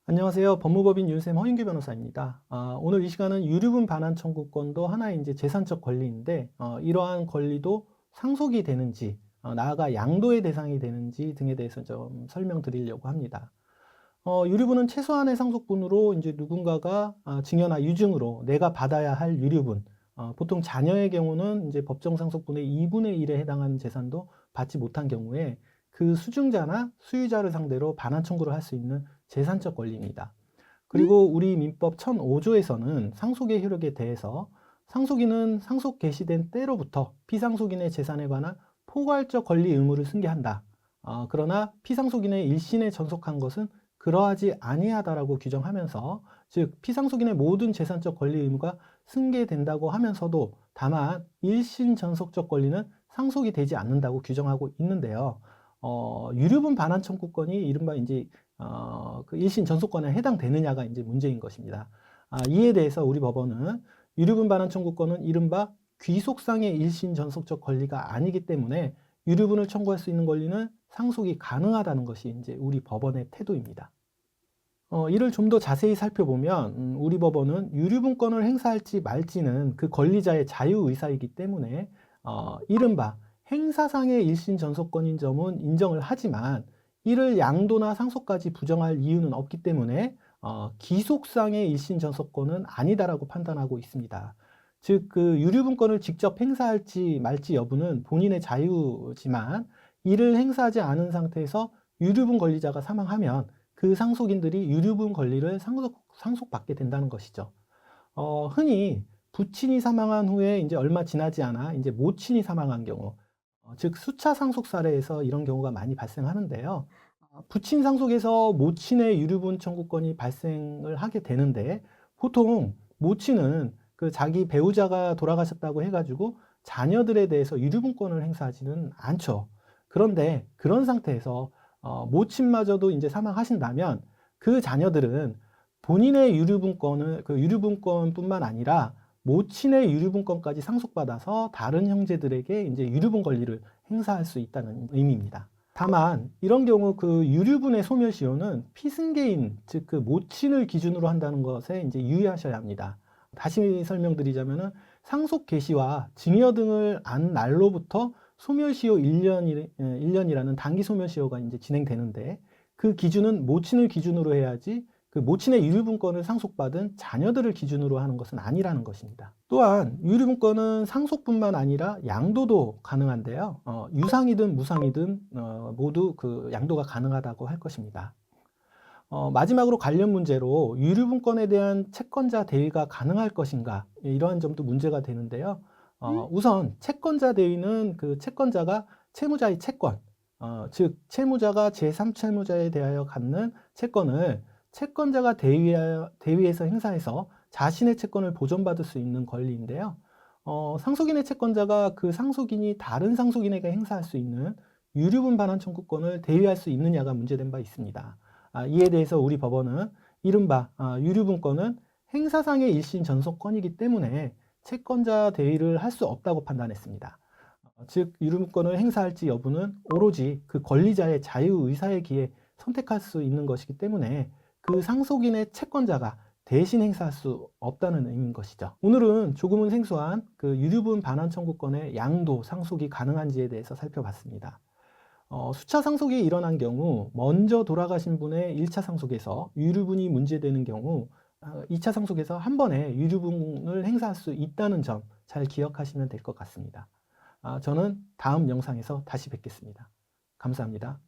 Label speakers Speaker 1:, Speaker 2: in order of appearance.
Speaker 1: 안녕하세요. 법무법인 윤쌤 허인규 변호사입니다. 오늘 이 시간은 유류분 반환 청구권도 하나의 이제 재산적 권리인데, 이러한 권리도 상속이 되는지, 나아가 양도의 대상이 되는지 등에 대해서 좀 설명드리려고 합니다. 유류분은 최소한의 상속분으로 이제 누군가가 증여나 유증으로 내가 받아야 할 유류분, 보통 자녀의 경우는 이제 법정 상속분의 2분의 1에 해당하는 재산도 받지 못한 경우에 그 수증자나 수유자를 상대로 반환 청구를 할 수 있는 재산적 권리입니다. 그리고 우리 민법 1005조에서는 상속의 효력에 대해서 상속인은 상속 개시된 때로부터 피상속인의 재산에 관한 포괄적 권리 의무를 승계한다. 그러나 피상속인의 일신에 전속한 것은 그러하지 아니하다라고 규정하면서, 즉 피상속인의 모든 재산적 권리 의무가 승계된다고 하면서도 다만 일신 전속적 권리는 상속이 되지 않는다고 규정하고 있는데요. 유류분 반환 청구권이 이른바 이제 그 일신 전속권에 해당되느냐가 이제 문제인 것입니다. 이에 대해서 우리 법원은 유류분 반환 청구권은 이른바 귀속상의 일신 전속적 권리가 아니기 때문에 유류분을 청구할 수 있는 권리는 상속이 가능하다는 것이 이제 우리 법원의 태도입니다. 이를 좀 더 자세히 살펴보면 우리 법원은 유류분권을 행사할지 말지는 그 권리자의 자유의사이기 때문에 이른바 행사상의 일신 전속권인 점은 인정을 하지만 이를 양도나 상속까지 부정할 이유는 없기 때문에 기속상의 일신 전속권은 아니다라고 판단하고 있습니다. 즉, 그 유류분권을 직접 행사할지 말지 여부는 본인의 자유지만 이를 행사하지 않은 상태에서 유류분 권리자가 사망하면 그 상속인들이 유류분 권리를 상속받게 된다는 것이죠. 흔히 부친이 사망한 후에 이제 얼마 지나지 않아 이제 모친이 사망한 경우, 즉 수차 상속 사례에서 이런 경우가 많이 발생하는데요. 부친 상속에서 모친의 유류분 청구권이 발생을 하게 되는데, 보통 모친은 그 자기 배우자가 돌아가셨다고 해가지고 자녀들에 대해서 유류분권을 행사하지는 않죠. 그런데 그런 상태에서 모친마저도 이제 사망하신다면 그 자녀들은 본인의 유류분권을, 그 유류분권뿐만 아니라 모친의 유류분권까지 상속받아서 다른 형제들에게 이제 유류분 권리를 행사할 수 있다는 의미입니다. 다만 이런 경우 그 유류분의 소멸시효는 피승계인, 즉 그 모친을 기준으로 한다는 것에 이제 유의하셔야 합니다. 다시 설명드리자면은 상속 개시와 증여 등을 안 날로부터 소멸시효 1년이라는 단기 소멸시효가 이제 진행되는데, 그 기준은 모친을 기준으로 해야지 그 모친의 유류분권을 상속받은 자녀들을 기준으로 하는 것은 아니라는 것입니다. 또한 유류분권은 상속뿐만 아니라 양도도 가능한데요. 유상이든 무상이든 모두 그 양도가 가능하다고 할 것입니다. 마지막으로 관련 문제로 유류분권에 대한 채권자 대위가 가능할 것인가, 이러한 점도 문제가 되는데요. 우선 채권자 대위는 그 채권자가 채무자의 채권, 즉 채무자가 제3채무자에 대하여 갖는 채권을 채권자가 대위에서 행사해서 자신의 채권을 보존받을 수 있는 권리인데요. 상속인의 채권자가 그 상속인이 다른 상속인에게 행사할 수 있는 유류분 반환 청구권을 대위할 수 있느냐가 문제된 바 있습니다. 이에 대해서 우리 법원은 이른바 유류분권은 행사상의 일신 전속권이기 때문에 채권자 대위를 할 수 없다고 판단했습니다. 즉 유류분권을 행사할지 여부는 오로지 그 권리자의 자유의사에 기해 선택할 수 있는 것이기 때문에 그 상속인의 채권자가 대신 행사할 수 없다는 의미인 것이죠. 오늘은 조금은 생소한 그 유류분 반환 청구권의 양도, 상속이 가능한지에 대해서 살펴봤습니다. 수차 상속이 일어난 경우 먼저 돌아가신 분의 1차 상속에서 유류분이 문제되는 경우 2차 상속에서 한 번에 유류분을 행사할 수 있다는 점 잘 기억하시면 될 것 같습니다. 저는 다음 영상에서 다시 뵙겠습니다. 감사합니다.